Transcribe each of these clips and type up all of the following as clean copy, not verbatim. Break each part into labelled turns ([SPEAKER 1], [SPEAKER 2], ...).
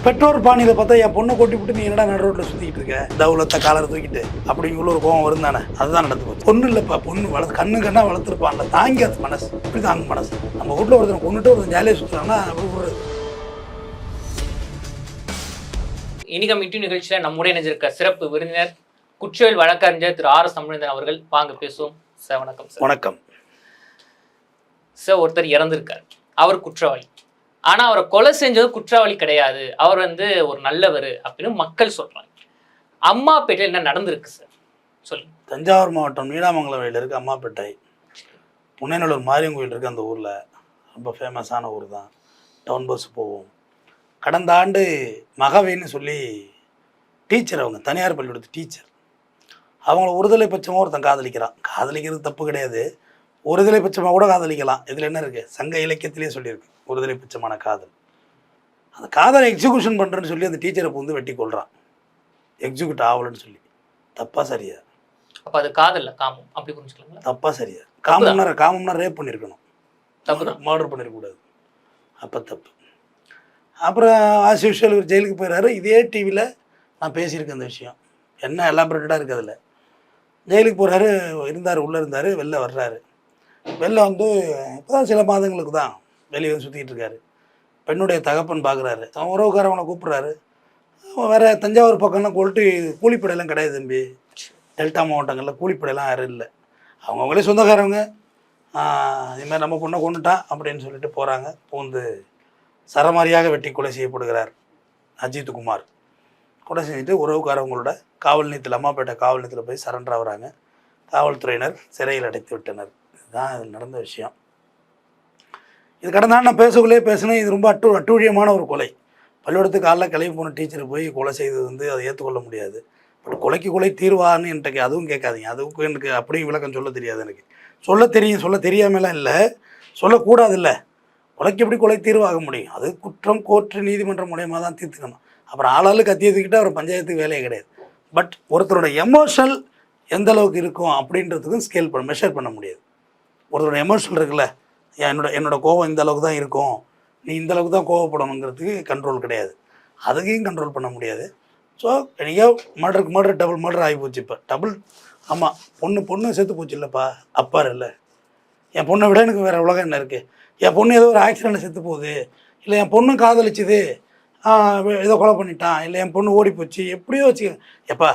[SPEAKER 1] பெற்றோர் பாணியில் பார்த்தா என் பொண்ணை கொட்டி விட்டு நீ என்னடா நடு ரோட்டில் சுற்றிக்கிட்டு இருக்க தவுலத்தை காலரை தூக்கிட்டு அப்படிங்குள்ள ஒரு கோவம் வரும் தானே. அதுதான் நடந்து போச்சு. பொண்ணு இல்லைப்பா, பொண்ணு கண்ணா வளர்த்துருப்பான்ல, தாங்காது மனசு. இப்படி தாங்க மனசு. நம்ம வீட்டில் ஒருத்தனை கொண்டுட்டு ஒருத்தன் ஜாலியாக சுற்றுறாங்கன்னா அப்படி விடுறது.
[SPEAKER 2] இன்னைக்கு மீட்டிங் நிகழ்ச்சியில் நம்முடைய இணைஞ்சிருக்க சிறப்பு விருந்தினர் குற்றவியல் வழக்கறிஞர் திரு ஆர். தமிழ்ந்தன் அவர்கள். வாங்க பேசுவோம் சார். வணக்கம் சார்.
[SPEAKER 1] வணக்கம்
[SPEAKER 2] சார். ஒருத்தர் இறந்திருக்கார், அவர் குற்றவாளி. ஆனா அவரை கொலை செஞ்சது குற்றவாளி கிடையாது, அவர் ஒரு நல்லவர் அப்படின்னு மக்கள் சொல்றாங்க. அம்மாப்பேட்டையில் என்ன நடந்திருக்கு சார் சொல்லுங்க.
[SPEAKER 1] தஞ்சாவூர் மாவட்டம் நீடாமங்கலம் வழியில் இருக்குது அம்மாப்பேட்டை. புனேநல்லூர் மாரியம்மன் கோயில் இருக்குது அந்த ஊரில். ரொம்ப ஃபேமஸான ஊர் தான். டவுன் பஸ் போவோம். கடந்த ஆண்டு மகவேன்னு சொல்லி டீச்சர், அவங்க தனியார் பள்ளிக்கூடத்து டீச்சர், அவங்கள ஒருதலை பட்சமாக ஒருத்தன் காதலிக்கிறான். காதலிக்கிறது தப்பு கிடையாது, ஒருதலை பட்சமாக கூட காதலிக்கலாம். இதில் என்ன இருக்குது, சங்க இலக்கியத்திலே சொல்லியிருக்கு ஒருதலை பட்சமான காதல். அந்த காதலை எக்ஸிக்யூஷன் பண்ணுறேன்னு சொல்லி அந்த டீச்சரை வந்து வெட்டி கொள்கிறான். எக்ஸிக்யூட் ஆகலன்னு சொல்லி. தப்பா சரியா?
[SPEAKER 2] அப்போ அது காதல்ல, காமம் அப்படி புரிஞ்சுக்கலாங்களா?
[SPEAKER 1] தப்பா சரியா? காமம்னா ரேப் பண்ணியிருக்கணும், தப்பு தான். மர்டர் பண்ணியிருக்கக்கூடாது, அப்போ தப்பு. அப்புறம் ஆஸ் யூஷுவல் ஒரு ஜெயிலுக்கு போயிடுறாரு. இதே டிவியில் நான் பேசியிருக்கேன் அந்த விஷயம், என்ன எலாபரேட்டடாக இருக்குது அதில். ஜெயிலுக்கு போகிறாரு, உள்ளே இருந்தார், வெளில வர்றாரு. வெளில வந்து இப்போ தான் சில மாதங்களுக்கு தான் வெளியே வந்து சுற்றிக்கிட்டு இருக்காரு. பெண்ணுடைய தகப்பன் பார்க்குறாரு, அவன் உறவுக்காரவனை கூப்பிட்றாரு. வேறு தஞ்சாவூர் பக்கம்லாம் கூலிப்படையெல்லாம் கிடையாது தம்பி. டெல்டா மாவட்டங்களில் கூலிப்படையெல்லாம் யாரும் இல்லை. அவங்களே சொந்தக்காரவங்க. இதுமாதிரி நம்ம பொண்ணை கொண்டுட்டான் அப்படின்னு சொல்லிட்டு போகிறாங்க. பூந்து சரமாரியாக வெட்டி கொலை செய்யப்படுகிறார் அஜித் குமார். கொலை செஞ்சுட்டு உறவுக்காரவங்களோட காவல் நிலையத்தில், அம்மாப்பேட்டை காவல் நிலையத்தில் போய் சரண்டர் ஆகுறாங்க. காவல்துறையினர் சிறையில் அடைத்து விட்டனர். இதுதான் இதில் நடந்த விஷயம். இது கடந்த நான் பேசினேன். இது ரொம்ப அட்டூழியமான ஒரு கொலை. பள்ளிக்கூடத்துக்கு காலைல கிளம்பி போன டீச்சரை போய் கொலை செய்தது வந்து அதை ஏற்றுக்கொள்ள முடியாது. பட் கொலைக்கு கொலை தீர்வான்னு என்கிட்ட அதுவும் கேட்காதீங்க. அதுக்கும் எனக்கு அப்படியும் விளக்கம் சொல்ல தெரியாது. எனக்கு சொல்ல தெரியாமலாம் இல்லை, சொல்லக்கூடாது. இல்லை, கொலைக்கு எப்படி கொலை தீர்வாக முடியும்? அது குற்றம் கோர்ட்டு நீதிமன்றம் மூலயமா தான் தீர்த்துக்கணும். அப்புறம் ஆளாளு கத்தியத்துக்கிட்ட அவர் பஞ்சாயத்துக்கு வேலையே கிடையாது. பட் ஒருத்தரோட எமோஷனல் எந்த அளவுக்கு இருக்கும் அப்படின்றதுக்கும் மெஷர் பண்ண முடியாது. ஒருத்தரோட எமோஷனல் இருக்குல்ல, என்னோட கோவம் இந்த அளவுக்கு தான் இருக்கும், நீ இந்த அளவுக்கு தான் கோவப்படணுங்கிறதுக்கு கண்ட்ரோல் கிடையாது. அதுக்கையும் கண்ட்ரோல் பண்ண முடியாது. ஸோ எனக்கோ மர்டர் டபுள் மர்டர் ஆகி போச்சு. இப்போ டபுள். ஆமாம், பொண்ணு செத்து போச்சு இல்லைப்பா, அப்பார் இல்லை. என் பொண்ணை விட எனக்கு வேறு உலகம் என்ன இருக்குது? என் பொண்ணு ஏதோ ஒரு ஆக்சிடெண்ட்டில் செத்து போகுது, இல்லை என் பொண்ணு காதலிச்சுது, ஏதோ கொலை பண்ணிட்டான், இல்லை என் பொண்ணு ஓடி போச்சு, எப்படியோ வச்சு எப்பா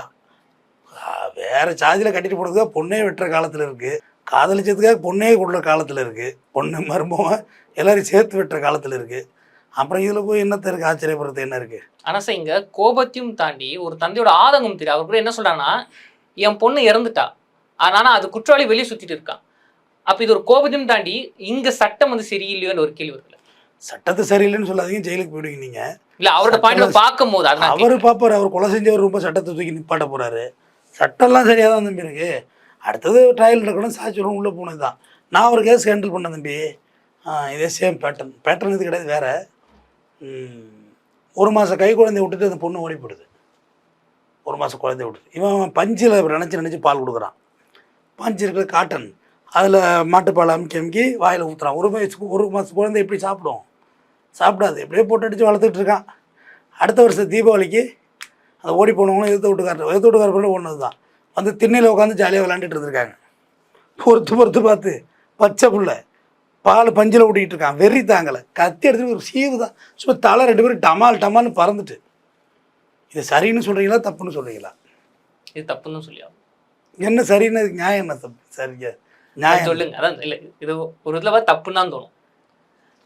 [SPEAKER 1] வேறு சாதியில் கட்டிட்டு போடுறதுக்காக பொண்ணே வெட்டுற காலத்தில் இருக்குது, காதலிச்சதுக்காக பொண்ணே கொடுக்குற காலத்தில் இருக்குது, பொண்ணு மருமவன் எல்லோரும் சேர்த்து வெட்டுற காலத்தில் இருக்குது. அப்புறம் இதில் போய் என்னத்த இருக்குது, ஆச்சரியப்படுறது என்ன இருக்குது?
[SPEAKER 2] ஆனால் சார் இங்கே கோபத்தையும் தாண்டி ஒரு தந்தையோட ஆதங்கம் தெரியும். அவர் கூட என்ன சொல்கிறாங்கன்னா, என் பொண்ணு இறந்துட்டா, ஆனால் அது குற்றவாளி வெளியே சுற்றிட்டு இருக்கான். அப்போ இது ஒரு கோபத்தையும் தாண்டி இங்கே சட்டம் சரியில்லையோன்னு ஒரு கேள்வி இருக்குல்ல.
[SPEAKER 1] சட்டத்தை சரியில்லைன்னு சொல்லாதீங்க, ஜெயிலுக்கு போயிடுவீங்க நீங்கள்.
[SPEAKER 2] இல்லை, அவரோட பாயிண்ட் பார்க்கும் போது
[SPEAKER 1] அவர் பார்ப்பார். அவர் கொலை செஞ்சவர் ரொம்ப சட்டத்தை தூக்கி நிப்பாட்ட போகிறாரு. சட்டம்லாம் சரியாக தான் தம்பி இருக்குது. அடுத்தது ட்ரையல் நடக்கணும், சாட்சியோட உள்ளே போனது தான். நான் ஒரு கேஸ் ஹேண்டில் பண்ணேன் தம்பி. இதே சேம் பேட்டர்ன் இது கிடையாது, வேறு. 1 மாதம் கை குழந்தைய விட்டுட்டு அந்த பொண்ணு ஓடி போடுது. 1 மாதம் குழந்தைய விட்டுட்டு இவன் பஞ்சில் நினச்சி பால் கொடுக்குறான். பஞ்சு இருக்கிற காட்டன், அதில் மாட்டுப்பால் அமுக்கி வாயில் ஊற்றுறான். 1 மாதம் குழந்தை எப்படி சாப்பிடும்? சாப்பிடாது. எப்படியோ போட்டு அடித்து வளர்த்துட்டு இருக்கான். அடுத்த வருஷம் தீபாவளிக்கு அந்த ஓடி போனவங்களும் எதிர்த்து வீட்டுக்கார பண்ணி ஒன்று தான் வந்து திண்ணையில் உட்காந்து ஜாலியாக விளாண்டுட்டு இருந்திருக்காங்க. பொறுத்து பார்த்து பச்சை புள்ள பால் பஞ்சில் ஓட்டிக்கிட்டு இருக்கான். வெறி தாங்கலை, கத்தி எடுத்துகிட்டு ஒரு சீவு தான். சும்மா தலை 2 பேரும் டமால்னு பறந்துட்டு. இது சரின்னு சொல்கிறீங்களா தப்புன்னு சொல்கிறீங்களா?
[SPEAKER 2] இது தப்புன்னு சொல்லி
[SPEAKER 1] என்ன சரின்னு, இதுக்கு நியாயம் என்ன? தப்பு சரிங்க நியாயம்
[SPEAKER 2] சொல்லுங்க. அதான் இல்லை, இது ஒரு இதில் தப்புன்னு தான் தோணும்.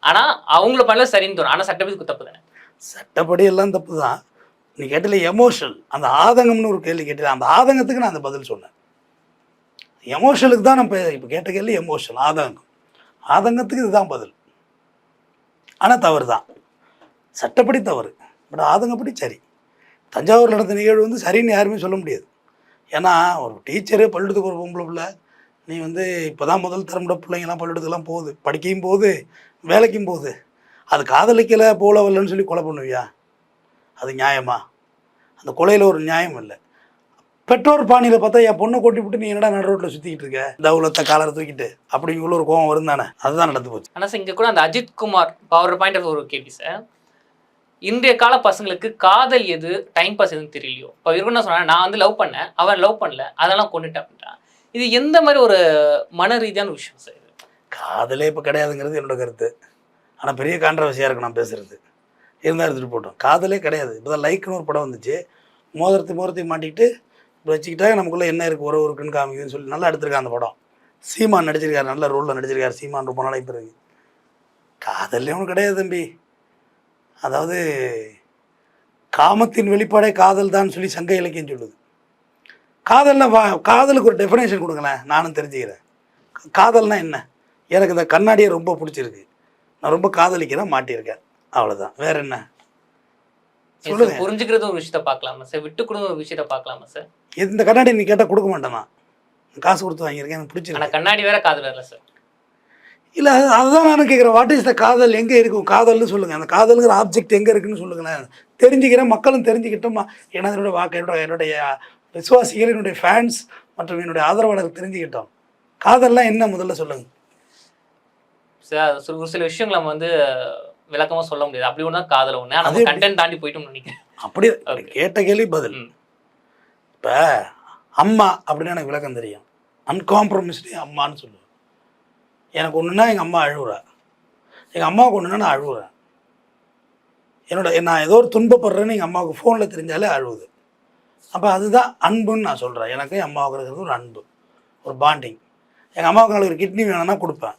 [SPEAKER 2] ஆனால் அவங்கள பண்ணல சரின்னு தோணும். ஆனால் சட்டப்படி தப்பு தானே? சட்டப்படி
[SPEAKER 1] எல்லாம் தப்பு தான். நீ கேட்டல எமோஷனல், அந்த ஆதங்கம்னு ஒரு கேள்வி கேட்டல, அந்த ஆதங்கத்துக்கு நான் அந்த பதில் சொன்னேன். எமோஷனுக்கு தான் நம்ம இப்போ கேட்ட கேள்வி எமோஷனல், ஆதங்கத்துக்கு இதுதான் பதில். ஆனால் தவறு தான், சட்டப்படி தவறு. பட் ஆதங்கப்படி சரி. தஞ்சாவூர் நடந்த நிகழ்வு வந்து சரின்னு யாருமே சொல்ல முடியாது. ஏன்னா ஒரு டீச்சரு, பள்ளிக்கூடத்துக்கு ஒரு பொம்பளை பிள்ளை, நீ வந்து இப்போ தான் முதல் தரமுட பிள்ளைங்கள்லாம் பள்ளிக்கூடத்துக்குலாம் போகுது, படிக்கையும் போகுது, வேலைக்கும் போகுது. அது காதலிக்கலை போல வரலன்னு சொல்லி கொலை பண்ணுவியா? அது நியாயமா? அந்த கொலையில் ஒரு நியாயம் இல்லை. பெற்றோர் பாணியில் பார்த்தா என் பொண்ணை கொட்டி விட்டு நீ என்னடா நடு ரோட்டில் சுற்றிக்கிட்டு இருக்க தவுலத்தை காலரை தூக்கிட்டு அப்படிங்குள்ள ஒரு கோவம் வரும் தானே. அதுதான் நடந்து போச்சு.
[SPEAKER 2] ஆனால் சார் இங்கே கூட அந்த அஜித் குமார் அவரோட பாயிண்ட் ஆஃப் ஒரு கேள்வி சார். இன்றைய கால பசங்களுக்கு காதல் எது டைம் பாஸ் எதுன்னு தெரியலையோ. இப்போ இவரு என்ன சொன்னா, நான் வந்து லவ் பண்ணேன், அவன் லவ் பண்ணல, அதெல்லாம் கொண்டுட்டேன் அப்படின்றான். இது எந்த மாதிரி ஒரு மன ரீதியான விஷயம் சார்?
[SPEAKER 1] காதலே இப்போ கிடையாதுங்கிறது என்னோட கருத்து. ஆனால் பெரிய கான்ட்ரவர்சியாக இருக்கும் நான் பேசுகிறது. இருந்தால் எடுத்துகிட்டு போட்டோம். காதலே கிடையாது. இப்போ தான் லைக்குன்னு ஒரு படம் வந்துச்சு. மோதிரத்தை மாட்டிக்கிட்டு இப்போ வச்சுக்கிட்டா நமக்குள்ளே என்ன இருக்குது உறவு இருக்குன்னு காமிக்குதுன்னு சொல்லி நல்லா எடுத்திருக்காங்க அந்த படம். சீமான் நடிச்சிருக்காரு, நல்ல ரோலில் நடிச்சிருக்காரு சீமான். ரொம்ப நாளைக்கு பிறகு காதல்லே ஒன்றும் கிடையாது தம்பி. அதாவது காமத்தின் வெளிப்பாடே காதல் தான் சொல்லி சங்க இலக்கியம் சொல்லுது. காதலில் காதலுக்கு ஒரு டெஃபினேஷன் கொடுங்களேன், நானும் தெரிஞ்சுக்கிறேன். காதல்னா என்ன? எனக்கு இந்த கண்ணாடியை ரொம்ப பிடிச்சிருக்கு, நான் ரொம்ப காதலிக்கிறேன், மாட்டியிருக்கேன், அவ்வளோதான். வேற என்ன சொல்லுங்க?
[SPEAKER 2] புரிஞ்சுக்கிறது ஒரு விஷயத்த பார்க்கலாமா சார்? விட்டு கொடுங்க ஒரு விஷயத்த பார்க்கலாமா சார்?
[SPEAKER 1] இந்த கண்ணாடி நீ கேட்டால் கொடுக்க மாட்டேன், நான் காசு கொடுத்து வாங்கியிருக்கேன், எனக்கு பிடிச்சிருக்கு.
[SPEAKER 2] ஆனால் கண்ணாடி வேற காதல் வேற சார்.
[SPEAKER 1] இல்லை அதுதான் நானும் கேட்குறேன். வாட் இஸ் த காதல்? எங்கே இருக்கும் காதல்னு சொல்லுங்கள். அந்த காதலுங்கிற ஆப்ஜெக்ட் எங்கே இருக்குன்னு சொல்லுங்களேன். தெரிஞ்சுக்கிறேன், மக்களும் தெரிஞ்சுக்கிட்டோம். ஏன்னா என்னுடைய விசுவாசிகள், என்னுடைய ஃபேன்ஸ் மற்றும் என்னுடைய ஆதரவாளர்கள் தெரிஞ்சுக்கிட்டோம். காதல்லாம் என்ன முதல்ல சொல்லுங்கள்
[SPEAKER 2] சார். ஒரு சில விஷயங்கள் நம்ம வந்து விளக்கமாக சொல்ல முடியாது. அப்படி ஒன்று தான் காதல் ஒன்று. அது கண்டென்ட் தாண்டி போயிட்டோம்னு நினைக்கிறேன்.
[SPEAKER 1] அப்படி கேட்ட கேள்வி பதில். இப்போ அம்மா அப்படின்னு எனக்கு விளக்கம் தெரியும். அன்காம்ப்ரமைஸ்டு அம்மான்னு சொல்லுவேன். எனக்கு ஒன்றுனா எங்கள் அம்மா அழுகுறா, எங்கள் அம்மாவுக்கு ஒன்றுனா நான் அழுகுறேன். நான் ஏதோ ஒரு துன்பப்படுறேன்னு எங்கள் அம்மாவுக்கு ஃபோனில் தெரிஞ்சாலே அழுகுது. அப்போ அதுதான் அன்புன்னு நான் சொல்கிறேன். எனக்கு என் அம்மாவுக்கு இருக்கிறது ஒரு அன்பு, ஒரு பாண்டிங். எங்கள் அம்மாவுக்கு நாளைக்கு ஒரு கிட்னி வேணும்னா கொடுப்பேன்,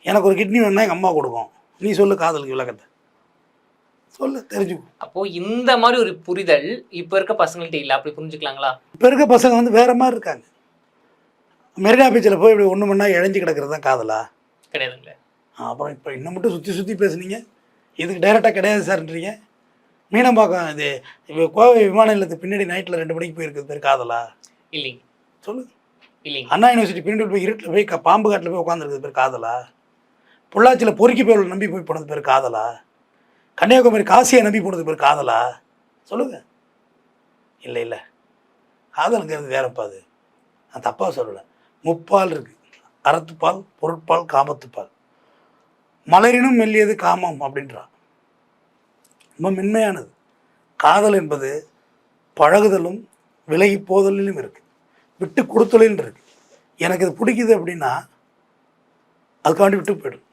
[SPEAKER 1] எனக்கு ஒரு கிட்னி வேணும்னா எங்கள் அம்மா கொடுக்கும். நீ சொல்லு காதலுக்கு விளக்கத்தை சொல்லு, தெரிஞ்சுக்கும்.
[SPEAKER 2] அப்போது இந்த மாதிரி ஒரு புரிதல் இப்போ இருக்க பசங்கள்கிட்ட இல்லை. அப்படி புரிஞ்சுக்கலாங்களா?
[SPEAKER 1] இப்போ இருக்க பசங்க வந்து வேறு மாதிரி இருக்காங்க. மெரினா பீச்சில் போய் இப்படி ஒன்று மணி நேரம் இழைஞ்சி கிடக்கிறது தான் காதலா?
[SPEAKER 2] கிடையாதுங்களே.
[SPEAKER 1] அப்புறம் இப்போ இன்னும் மட்டும் சுற்றி பேசுனீங்க, இதுக்கு டைரெக்டாக கிடையாது சார்ன்றீங்க. மீனம்பாக்கம் இது இப்போ கோவை விமான நிலையத்துக்கு பின்னாடி நைட்டில் 2 மணிக்கு போயிருக்கிறது பேர் காதலா?
[SPEAKER 2] இல்லைங்க.
[SPEAKER 1] சொல்லு.
[SPEAKER 2] இல்லைங்க.
[SPEAKER 1] அண்ணா யூனிவர்சிட்டி பின்னாடி போய் இருட்டில் போய் பாம்பு காட்டில் போய் உட்காந்துருக்கிறது பேர் காதலா? பொள்ளாச்சியில் பொறுக்கி பேர் நம்பி போய் போனது பேர் காதலா? கன்னியாகுமரி காசியை நம்பி போனது பேர் காதலா? சொல்லுங்கள். இல்லை காதலுங்கிறது வேறப்பா. அது நான் தப்பாக சொல்லலை. முப்பால் இருக்குது, அறத்துப்பால், பொருட்பால், காமத்துப்பால். மலரினும் மெல்லியது காமம் அப்படின்றான். ரொம்ப மென்மையானது. காதல் என்பது பழகுதலும் விலகி போதலிலும் இருக்குது, விட்டு கொடுத்தலிலும் இருக்குது. எனக்கு இது பிடிக்குது அப்படின்னா அதுக்காண்டி விட்டு போய்டும்.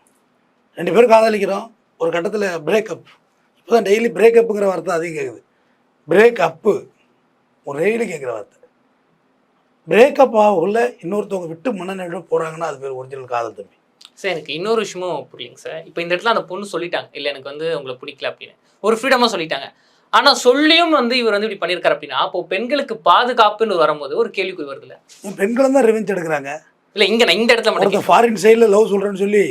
[SPEAKER 1] 2 பேரும் காதலிக்கிறோம், ஒரு கட்டத்தில் பிரேக்கப். இப்போ தான் டெய்லி பிரேக்கப்புங்கிற வார்த்தை அதிகம் கேட்குது. பிரேக் அப்பு ஒரு டெய்லி கேட்குற வார்த்தை. பிரேக்கப் ஆகக்குள்ள இன்னொருத்தவங்க விட்டு மனநிலை போகிறாங்கன்னா அது பேர் ஒரிஜினல் காதல் தம்பி.
[SPEAKER 2] சார் எனக்கு இன்னொரு விஷயமும் புரியலைங்க சார். இப்போ இந்த இடத்துல அந்த பொண்ணு சொல்லிட்டாங்க, இல்லை எனக்கு வந்து உங்களை பிடிக்கல அப்படின்னு ஒரு ஃப்ரீடமாக சொல்லிட்டாங்க. ஆனால் சொல்லியும் வந்து இவர் வந்து இப்படி பண்ணியிருக்காரு அப்படின்னா அப்போ பெண்களுக்கு பாதுகாப்புன்னு வரும்போது ஒரு கேள்விக்குறி வருது இல்லை?
[SPEAKER 1] பெண்களும் தான் ரிவெஞ்ச் எடுக்கிறாங்க.
[SPEAKER 2] இல்லை இங்கே நான் இந்த இடத்துல மட்டும்
[SPEAKER 1] ஃபாரின் சைடில் லவ் சொல்கிறேன்னு சொல்லி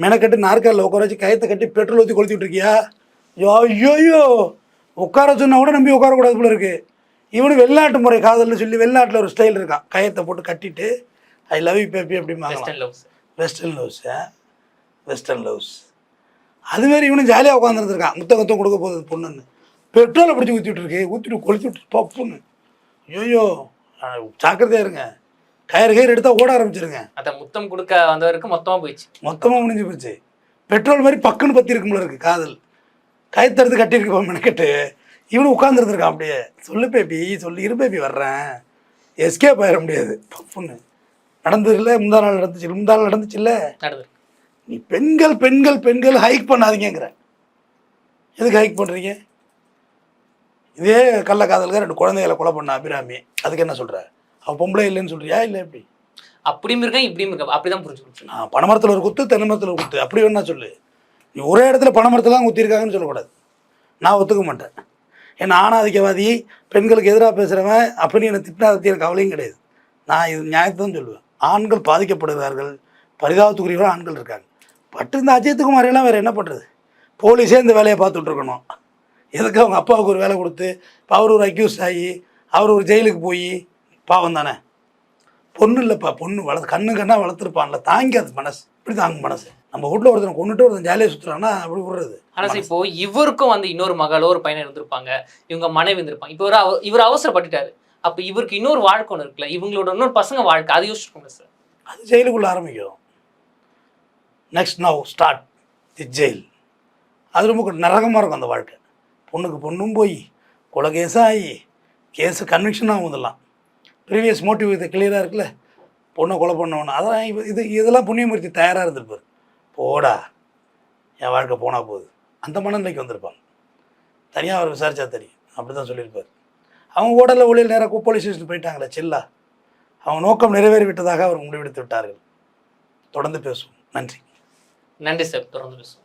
[SPEAKER 1] மெனக்கட்டு நாற்காலில் உட்கார வச்சு கயத்தை கட்டி பெட்ரோல் ஊற்றி கொளுத்தி விட்டுருக்கியா? ஐயோ உட்கார சொன்னா கூட நம்பி உட்காரக்கூடாது போல இருக்குது. இவனு வெளிநாட்டு முறை காதல்னு சொல்லி வெளிநாட்டில் ஒரு ஸ்டைல் இருக்கான், கயத்தை போட்டு கட்டிட்டு ஐ லவ் யூ பேபி அப்படிம்பாங்க. வெஸ்டர்ன் லவ்ஸ் அதுமாரி இவனும் ஜாலியாக உட்காந்துருந்துருக்கான். முத்தகத்தம் கொடுக்க போகுது பொண்ணுன்னு பெட்ரோலை பிடிச்சி ஊற்றிட்டு இருக்கு, ஊற்றிட்டு கொளுத்தி விட்டு பப்புன்னு. ஐயோ ஜாக்கிரதையாக இருங்க, கயிறு எடுத்தால் ஓட ஆரம்பிச்சிருங்க.
[SPEAKER 2] அதை முத்தம் கொடுக்க வந்தவருக்கு மொத்தமாக போயிடுச்சு,
[SPEAKER 1] மொத்தமாக முடிஞ்சு போச்சு. பெட்ரோல் மாதிரி பக்குன்னு பற்றி இருக்கும்போல இருக்குது காதல். கயத்தெடுத்து கட்டியிருக்கு மெனக்கட்டு இவனு உட்காந்துருந்துருக்கான். அப்படியே சொல்லு பேபி, சொல்லு இரு பேபி வர்றேன், எஸ்கேப் ஆயிட முடியாது. பப்புன்னு நடந்ததில்லை, முந்தா நாள் நடந்துச்சு இல்லை. நீ பெண்கள் ஹைக் பண்ணாதீங்கிற. எதுக்கு ஹைக் பண்ணுறீங்க? இதே கள்ள காதலுக்கு 2 குழந்தைகளை கொலை பண்ண அபிராமி, அதுக்கு என்ன சொல்கிற? அவள் பொம்பளை இல்லைன்னு சொல்கிறியா? இல்லை எப்படி?
[SPEAKER 2] அப்படியும் இருக்கேன் இப்படியும் இருக்கேன், அப்படி தான் புரிஞ்சுக்கணும்.
[SPEAKER 1] பனைமரத்தில் ஒரு குத்து, தென்னை மரத்தில் ஒரு குத்து, அப்படி வேணா சொல்லு. நீ ஒரே இடத்துல பனைமரத்தில் தான் குத்திருக்காங்கன்னு சொல்லக்கூடாது. நான் ஒத்துக்க மாட்டேன். ஏன்னா ஆணாதிக்கவாதி, பெண்களுக்கு எதிராக பேசுகிறவன் அப்படின்னு என்னை திட்டினா பற்றி எனக்கு கவலையும் கிடையாது. நான் இது நியாயத்தை தான் சொல்லுவேன். ஆண்கள் பாதிக்கப்படுகிறார்கள், பரிதாபத்துக்குரியவர்கள் ஆண்கள் இருக்காங்க. பட்டு இந்த அஜித்குமாரெல்லாம் வேறு என்ன பண்ணுறது? போலீஸே இந்த வேலையை பார்த்துட்ருக்கணும். எதுக்கு அவங்க அப்பாவுக்கு ஒரு வேலை கொடுத்து இப்போ அவர் ஒரு அக்யூஸ் ஆகி அவர் ஒரு ஜெயிலுக்கு போய் பாவம் தானே. பொண்ணு இல்லைப்பா, பொண்ணு கண்ணா வளர்த்துருப்பான்ல, தாங்காது மனசு. இப்படி தாங்க மனசு. நம்ம வீட்டில் ஒருத்தனை கொண்டுட்டு ஒருத்தன் ஜாலியாக சுற்றுறான்னா அப்படி விடுறது.
[SPEAKER 2] ஆனால் இப்போ இவருக்கும் வந்து இன்னொரு மகளோ ஒரு பையனை இருந்திருப்பாங்க, இவங்க மனைவி இருந்திருப்பாங்க. இப்போ இவர் அவசரப்பட்டுட்டாரு. அப்போ இவருக்கு இன்னொரு வாழ்க்கை ஒன்று இருக்குல்ல, இவங்களோட இன்னொரு பசங்க வாழ்க்கை, அது யோசிச்சுக்கோங்க சார்.
[SPEAKER 1] அது ஜெயிலுக்குள்ளே ஆரம்பிக்கும். Next now start the jail. அது ரொம்ப நரகமாக இருக்கும் அந்த வாழ்க்கை. பொண்ணுக்கு பொண்ணும் போய் கொலை கேஸாக ஆகி கேஸு கன்விக்ஷன் ஆகும். இதெல்லாம் ப்ரீவியஸ் மோட்டிவ் இது கிளியராக இருக்குல்ல, பொண்ணை கொலை பண்ணவொன்னு. அதான் இதெல்லாம் புண்ணியமூர்த்தி தயாராக இருந்திருப்பார். போடா என் வாழ்க்கை போனால் போகுது அந்த மனநிலைக்கு வந்திருப்பாங்க. தனியாக அவர் விசாரித்தா தெரியும். அப்படி தான் சொல்லியிருப்பார். அவங்க ஓடல ஒளியில் நேராக போலீஸ் ஸ்டேஷன் போயிட்டாங்களே செல்லா, அவங்க நோக்கம் நிறைவேறி விட்டதாக அவர் முடிவெடுத்து விட்டார்கள். தொடர்ந்து பேசுவோம். நன்றி.
[SPEAKER 2] நன்றி சார். தொடர்ந்து பேசுவோம்.